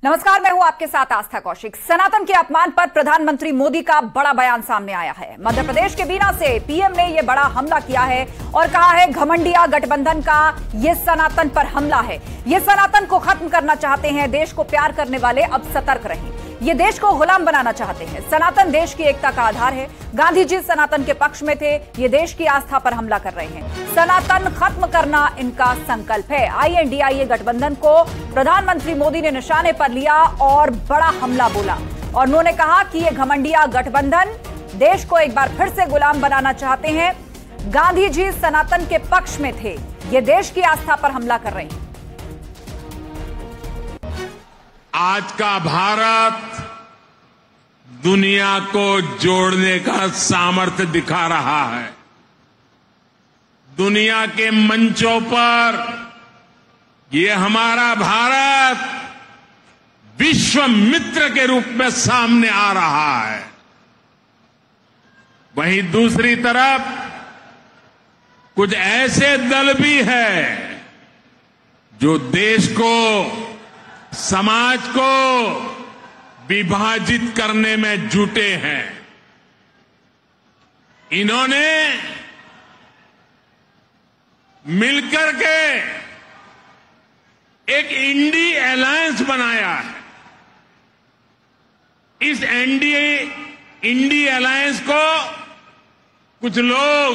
नमस्कार, मैं हूं आपके साथ आस्था कौशिक। सनातन के अपमान पर प्रधानमंत्री मोदी का बड़ा बयान सामने आया है। मध्य प्रदेश के बीना से पीएम ने यह बड़ा हमला किया है और कहा है घमंडिया गठबंधन का यह सनातन पर हमला है। ये सनातन को खत्म करना चाहते हैं। देश को प्यार करने वाले अब सतर्क रहें। ये देश को गुलाम बनाना चाहते हैं। सनातन देश की एकता का आधार है। गांधी जी सनातन के पक्ष में थे। ये देश की आस्था पर हमला कर रहे हैं। सनातन खत्म करना इनका संकल्प है। INDIA गठबंधन को प्रधानमंत्री मोदी ने निशाने पर लिया और बड़ा हमला बोला और उन्होंने कहा कि ये घमंडिया गठबंधन देश को एक बार फिर से गुलाम बनाना चाहते हैं। गांधी जी सनातन के पक्ष में थे। ये देश की आस्था पर हमला कर रहे हैं। आज का भारत दुनिया को जोड़ने का सामर्थ्य दिखा रहा है। दुनिया के मंचों पर ये हमारा भारत विश्व मित्र के रूप में सामने आ रहा है। वहीं दूसरी तरफ कुछ ऐसे दल भी हैं जो देश को, समाज को विभाजित करने में जुटे हैं। इन्होंने मिलकर के एक इंडी अलायंस बनाया है। इस इंडी अलायंस को कुछ लोग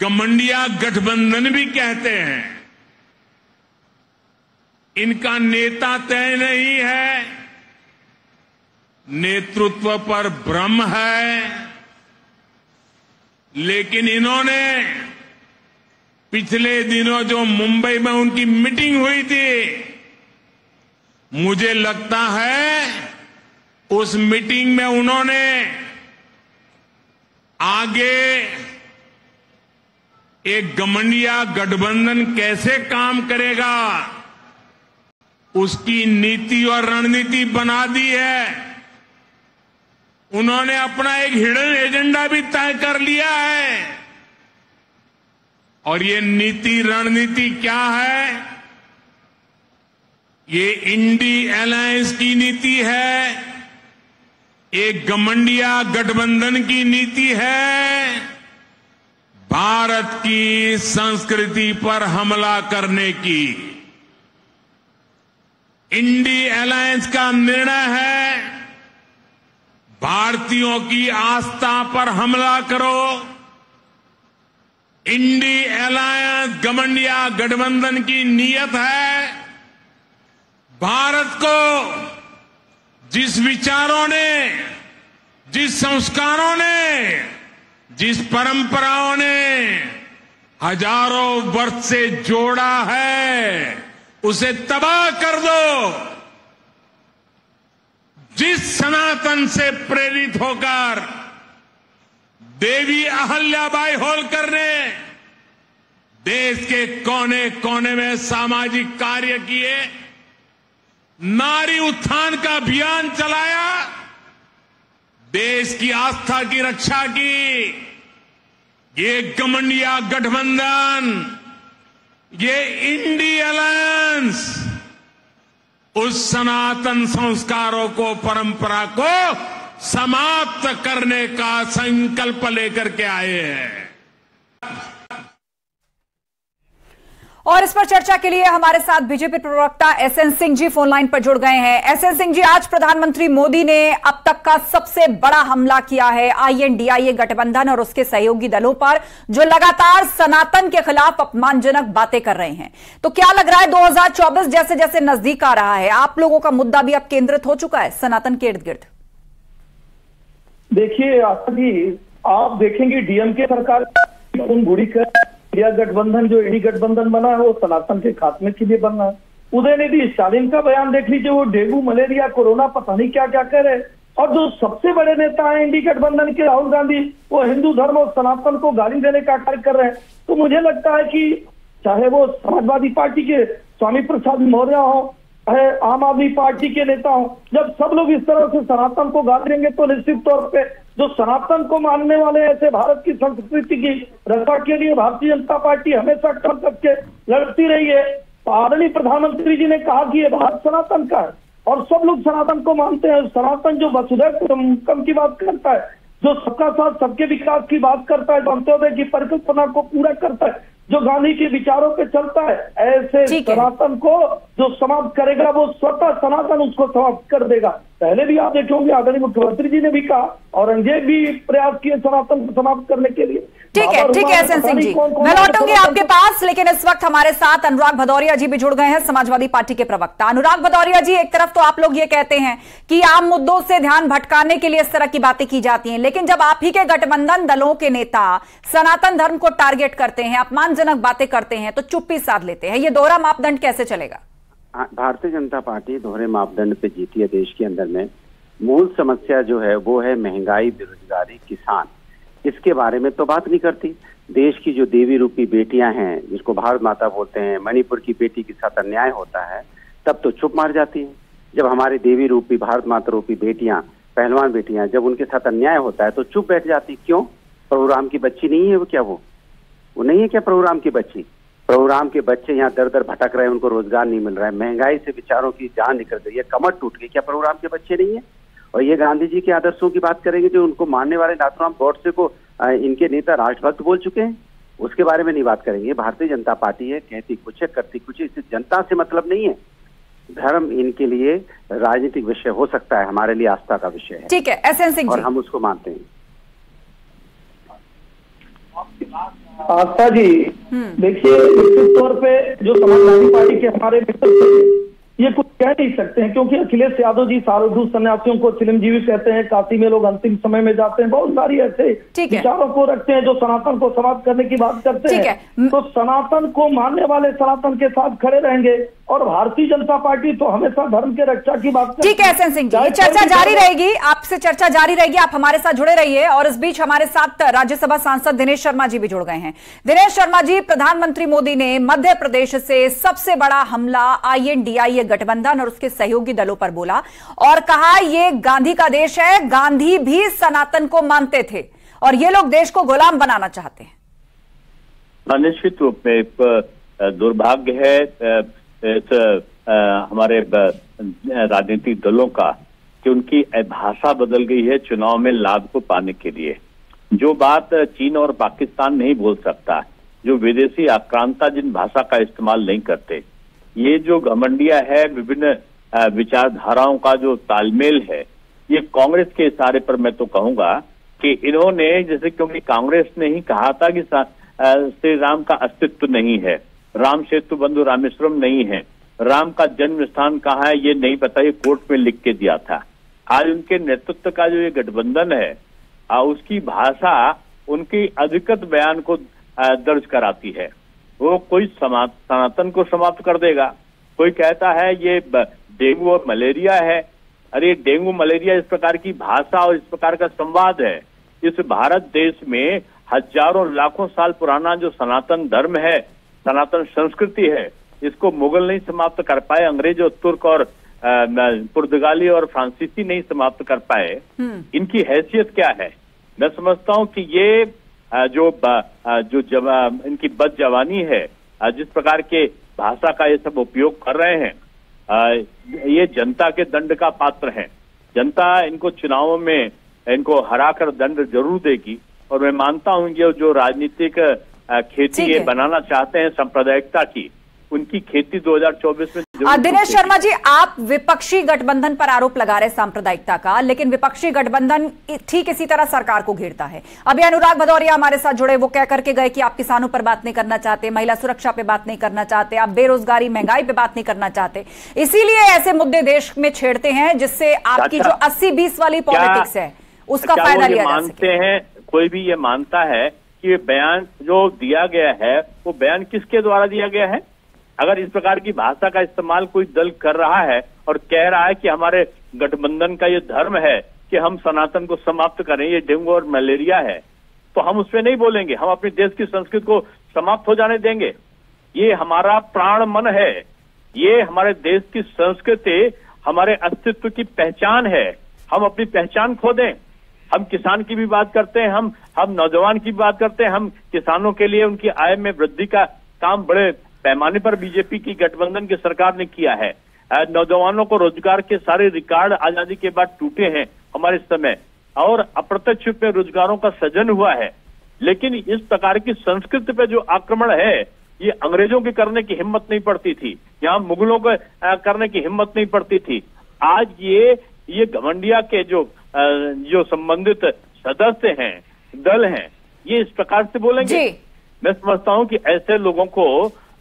घमंडिया गठबंधन भी कहते हैं। इनका नेता तय नहीं है, नेतृत्व पर भ्रम है, लेकिन इन्होंने पिछले दिनों जो मुंबई में उनकी मीटिंग हुई थी, मुझे लगता है उस मीटिंग में उन्होंने आगे एक घमंडिया गठबंधन कैसे काम करेगा उसकी नीति और रणनीति बना दी है। उन्होंने अपना एक हिडन एजेंडा भी तय कर लिया है और ये नीति रणनीति क्या है? ये इंडी अलायंस की नीति है, एक घमंडिया गठबंधन की नीति है, भारत की संस्कृति पर हमला करने की। इंडी अलायंस का निर्णय है भारतीयों की आस्था पर हमला करो। इंडी अलायंस घमंडिया गठबंधन की नीयत है भारत को जिस विचारों ने, जिस संस्कारों ने, जिस परंपराओं ने हजारों वर्ष से जोड़ा है उसे तबाह कर दो। जिस सनातन से प्रेरित होकर देवी अहल्याबाई होलकर ने देश के कोने कोने में सामाजिक कार्य किए, नारी उत्थान का अभियान चलाया, देश की आस्था की रक्षा की, ये घमंडिया गठबंधन, ये इंडी अलायंस उस सनातन संस्कारों को, परंपरा को समाप्त करने का संकल्प लेकर के आए हैं। और इस पर चर्चा के लिए हमारे साथ बीजेपी प्रवक्ता SN Singh ji phone line पर जुड़ गए हैं। SN सिंह जी, आज प्रधानमंत्री मोदी ने अब तक का सबसे बड़ा हमला किया है INDIA गठबंधन और उसके सहयोगी दलों पर, जो लगातार सनातन के खिलाफ अपमानजनक बातें कर रहे हैं। तो क्या लग रहा है 2024 जैसे जैसे नजदीक आ रहा है, आप लोगों का मुद्दा भी अब केंद्रित हो चुका है सनातन के इर्द गिर्द? देखिए आस्था जी, आप देखेंगे DMK सरकार बुरी कर इंडिया गठबंधन, जो इंडी गठबंधन बना है वो सनातन के खात्मे के लिए बना है। उदयनिधि स्टालिन का बयान देख लीजिए, वो डेंगू, मलेरिया, कोरोना, पता नहीं क्या क्या कह रहे। और जो सबसे बड़े नेता हैं इंडी गठबंधन के, राहुल गांधी, वो हिंदू धर्म और सनातन को गाली देने का कार्य कर रहे हैं। तो मुझे लगता है कि चाहे वो समाजवादी पार्टी के स्वामी प्रसाद मौर्य हो, आम आदमी पार्टी के नेता हो, जब सब लोग इस तरह से सनातन को गाली देंगे तो निश्चित तौर पे जो सनातन को मानने वाले ऐसे भारत की संस्कृति की रक्षा के लिए भारतीय जनता पार्टी हमेशा कम करके लड़ती रही है। आदरणीय प्रधानमंत्री जी ने कहा कि ये भारत सनातन का है, और सब लोग सनातन को मानते हैं। सनातन जो वसुधैव कुटुंबकम की बात करता है, जो सबका साथ सबके विकास की बात करता है, जो अंत्योदय की परिकल्पना को पूरा करता है, जो गांधी के विचारों पे चलता है, ऐसे सनातन को जो समाप्त करेगा वो स्वतः सनातन उसको समाप्त कर देगा। पहले भी आप देखेंगे आदरणीय मुख्यमंत्री जी ने भी कहा, औरंगजेब भी प्रयास किए सनातन को समाप्त करने के लिए। ठीक है एसएन सिंह जी, मैं लौटूंगी आपके पास, लेकिन इस वक्त हमारे साथ अनुराग भदौरिया जी भी जुड़ गए हैं, समाजवादी पार्टी के प्रवक्ता। अनुराग भदौरिया जी, एक तरफ तो आप लोग ये कहते हैं कि आम मुद्दों से ध्यान भटकाने के लिए इस तरह की बातें की जाती हैं, लेकिन जब आप ही के गठबंधन दलों के नेता सनातन धर्म को टारगेट करते हैं, अपमानजनक बातें करते हैं, तो चुप्पी साध लेते हैं। ये दोहरा मापदंड कैसे चलेगा? भारतीय जनता पार्टी दोहरे मापदंड पे जीती है देश के अंदर में। मूल समस्या जो है वो है महंगाई, बेरोजगारी, किसान। इसके बारे में तो बात नहीं करती। देश की जो देवी रूपी बेटियां हैं, जिसको भारत माता बोलते हैं, मणिपुर की बेटी के साथ अन्याय होता है तब तो चुप मार जाती है। जब हमारी देवी रूपी, भारत माता रूपी बेटियां, पहलवान बेटियां, जब उनके साथ अन्याय होता है तो चुप बैठ जाती। क्यों? प्रोग्राम की बच्ची नहीं है वो? क्या वो नहीं है क्या प्रोग्राम की बच्ची? प्रोग्राम के बच्चे यहाँ दर दर भटक रहे हैं, उनको रोजगार नहीं मिल रहा है, महंगाई से बेचारों की जान निकल गई है, कमर टूट गई। क्या प्रोग्राम के बच्चे नहीं है? और ये गांधी जी के आदर्शों की बात करेंगे जो उनको मानने वाले नाथूराम गौडसे को इनके नेता राष्ट्रभक्त बोल चुके हैं, उसके बारे में नहीं बात करेंगे। भारतीय जनता पार्टी है, कहती कुछ है, करती कुछ है। इससे जनता से मतलब नहीं है। धर्म इनके लिए राजनीतिक विषय हो सकता है, हमारे लिए आस्था का विषय है। ठीक है एसएन सिंह जी, और हम उसको मानते हैं। आस्था जी, देखिए निश्चित तौर पे जो समाजवादी पार्टी के हमारे मित्र थे ये कुछ कह नहीं सकते हैं, क्योंकि अखिलेश यादव जी साधु सन्यासियों को चिरंजीवी कहते हैं, काशी में लोग अंतिम समय में जाते हैं, बहुत सारी ऐसे विचारों को रखते हैं जो सनातन को समाप्त करने की बात करते हैं। तो सनातन को मानने वाले सनातन के साथ खड़े रहेंगे, और भारतीय जनता पार्टी तो हमेशा धर्म के रक्षा की बात करती है। ठीक है एसएन सिंह जी, ये चर्चा जारी रहेगी, आपसे चर्चा जारी रहेगी, आप हमारे साथ जुड़े रहिए। और इस बीच हमारे साथ राज्यसभा सांसद दिनेश शर्मा जी भी जुड़ गए हैं। दिनेश शर्मा जी, प्रधानमंत्री मोदी ने मध्य प्रदेश से सबसे बड़ा हमला INDIA गठबंधन और उसके सहयोगी दलों पर बोला और कहा ये गांधी का देश है, गांधी भी सनातन को मानते थे और ये लोग देश को गुलाम बनाना चाहते हैं। निश्चित रूप में दुर्भाग्य है हमारे राजनीतिक दलों का कि उनकी भाषा बदल गई है चुनाव में लाभ को पाने के लिए। जो बात चीन और पाकिस्तान नहीं बोल सकता, जो विदेशी आक्रांता जिन भाषा का इस्तेमाल नहीं करते, ये जो घमंडिया है, विभिन्न विचारधाराओं का जो तालमेल है, ये कांग्रेस के इशारे पर मैं तो कहूंगा कि इन्होंने, जैसे क्योंकि कांग्रेस ने ही कहा था कि श्री राम का अस्तित्व नहीं है, राम सेतु बंधु रामेश्वरम नहीं है, राम का जन्म स्थान कहाँ है ये नहीं पता, ये कोर्ट में लिख के दिया था। आज उनके नेतृत्व का जो ये गठबंधन है उसकी भाषा उनकी अधिकृत बयान को दर्ज कराती है। वो कोई सनातन को समाप्त कर देगा, कोई कहता है ये डेंगू और मलेरिया है। अरे डेंगू मलेरिया इस प्रकार की भाषा और इस प्रकार का संवाद है। इस भारत देश में हजारों लाखों साल पुराना जो सनातन धर्म है, सनातन संस्कृति है, इसको मुगल नहीं समाप्त कर पाए, अंग्रेज और तुर्क और पुर्तगाली और फ्रांसीसी नहीं समाप्त कर पाए। इनकी हैसियत क्या है? मैं समझता हूं कि ये जो इनकी बदजवानी है, जिस प्रकार के भाषा का ये सब उपयोग कर रहे हैं, ये जनता के दंड का पात्र है। जनता इनको चुनावों में इनको हराकर दंड जरूर देगी। और मैं मानता हूं ये जो राजनीतिक खेती ये बनाना चाहते हैं सांप्रदायिकता की, उनकी खेती 2024 में। दिनेश शर्मा जी, आप विपक्षी गठबंधन पर आरोप लगा रहे सांप्रदायिकता का, लेकिन विपक्षी गठबंधन ठीक इसी तरह सरकार को घेरता है। अभी अनुराग भदौरिया हमारे साथ जुड़े, वो कह करके गए कि आप किसानों पर बात नहीं करना चाहते, महिला सुरक्षा पे बात नहीं करना चाहते, आप बेरोजगारी महंगाई पे बात नहीं करना चाहते, इसीलिए ऐसे मुद्दे देश में छेड़ते हैं जिससे आपकी जो 80-20 वाली पॉलिटिक्स है उसका फायदा लिया जा सके। हैं कोई भी ये मानता है कि ये बयान जो दिया गया है वो बयान किसके द्वारा दिया गया है? अगर इस प्रकार की भाषा का इस्तेमाल कोई दल कर रहा है और कह रहा है कि हमारे गठबंधन का ये धर्म है कि हम सनातन को समाप्त करें, ये डेंगू और मलेरिया है, तो हम उस पर नहीं बोलेंगे, हम अपने देश की संस्कृति को समाप्त हो जाने देंगे। ये हमारा प्राण मन है, ये हमारे देश की संस्कृति हमारे अस्तित्व की पहचान है। हम अपनी पहचान खो दें? हम किसान की भी बात करते हैं, हम नौजवान की बात करते हैं, हम किसानों के लिए उनकी आय में वृद्धि का काम बड़े पैमाने पर बीजेपी की गठबंधन की सरकार ने किया है। नौजवानों को रोजगार के सारे रिकॉर्ड आजादी के बाद टूटे हैं हमारे समय, और अप्रत्यक्ष रूप में रोजगारों का सृजन हुआ है। लेकिन इस प्रकार की संस्कृति पे जो आक्रमण है, ये अंग्रेजों के करने की हिम्मत नहीं पड़ती थी, यहाँ मुगलों को करने की हिम्मत नहीं पड़ती थी। आज ये घमंडिया के जो संबंधित सदस्य हैं, दल हैं, ये इस प्रकार से बोलेंगे। मैं समझता हूं कि ऐसे लोगों को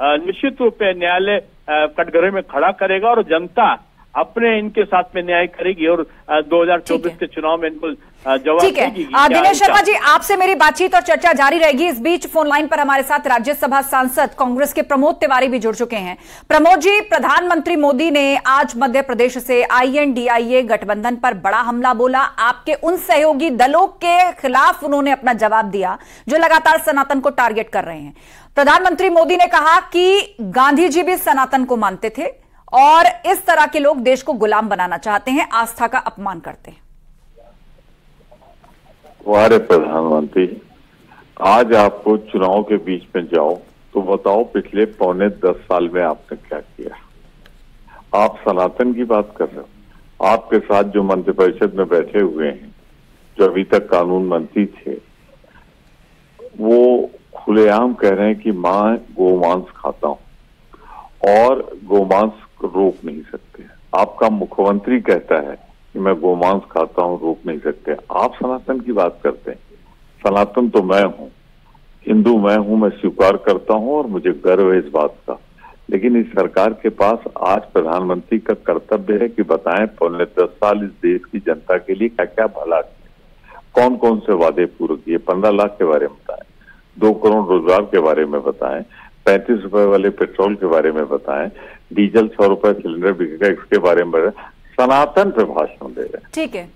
निश्चित रूप से न्यायालय कटघरे में खड़ा करेगा और जनता अपने इनके साथ में न्याय करेगी और 2024 के चुनाव में इनको जवाब देगी। दिनेश शर्मा जी, आपसे मेरी बातचीत और चर्चा जारी रहेगी। इस बीच फोन लाइन पर हमारे साथ राज्यसभा सांसद कांग्रेस के प्रमोद तिवारी भी जुड़ चुके हैं। प्रमोद जी, प्रधानमंत्री मोदी ने आज मध्य प्रदेश से INDIA गठबंधन पर बड़ा हमला बोला। आपके उन सहयोगी दलों के खिलाफ उन्होंने अपना जवाब दिया जो लगातार सनातन को टारगेट कर रहे हैं। प्रधानमंत्री मोदी ने कहा कि गांधी जी भी सनातन को मानते थे और इस तरह के लोग देश को गुलाम बनाना चाहते हैं, आस्था का अपमान करते हैं। हमारे प्रधानमंत्री, आज आपको चुनाव के बीच में जाओ तो बताओ पिछले 9.25 साल में आपने क्या किया। आप सनातन की बात कर रहे हो। आपके साथ जो मंत्रिपरिषद में बैठे हुए हैं, जो अभी तक कानून मंत्री थे, वो खुलेआम कह रहे हैं कि मैं गोमांस खाता हूं और गोमांस रोक नहीं सकते। आपका मुख्यमंत्री कहता है कि मैं गोमांस खाता हूं, रोक नहीं सकते। आप सनातन की बात करते हैं। सनातन तो मैं हूं, हिंदू मैं हूं, मैं स्वीकार करता हूं और मुझे गर्व है इस बात का। लेकिन इस सरकार के पास आज प्रधानमंत्री का कर्तव्य है कि बताएं 9.25 साल इस देश की जनता के लिए क्या क्या भला किया, कौन कौन से वादे पूरे किए। 15 लाख के बारे में बताएं, 2 करोड़ रोजगार के बारे में बताएं, 35 रुपए वाले पेट्रोल के बारे में बताएं, डीजल 100 रुपए सिलेंडर बिकेगा इसके बारे में सनातन पे भाषण दे रहे हैं। ठीक है,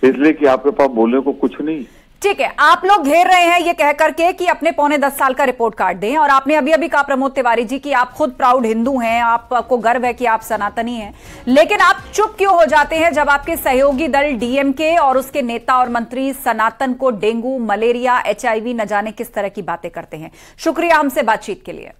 इसलिए कि आपके पास बोलने को कुछ नहीं। ठीक है, आप लोग घेर रहे हैं ये कह करके कि अपने 9.25 साल का रिपोर्ट कार्ड दें, और आपने अभी अभी कहा प्रमोद तिवारी जी कि आप खुद प्राउड हिंदू हैं, आपको गर्व है कि आप सनातनी हैं, लेकिन आप चुप क्यों हो जाते हैं जब आपके सहयोगी दल DMK और उसके नेता और मंत्री सनातन को डेंगू, मलेरिया, HIV न जाने किस तरह की बातें करते हैं। शुक्रिया हमसे बातचीत के लिए।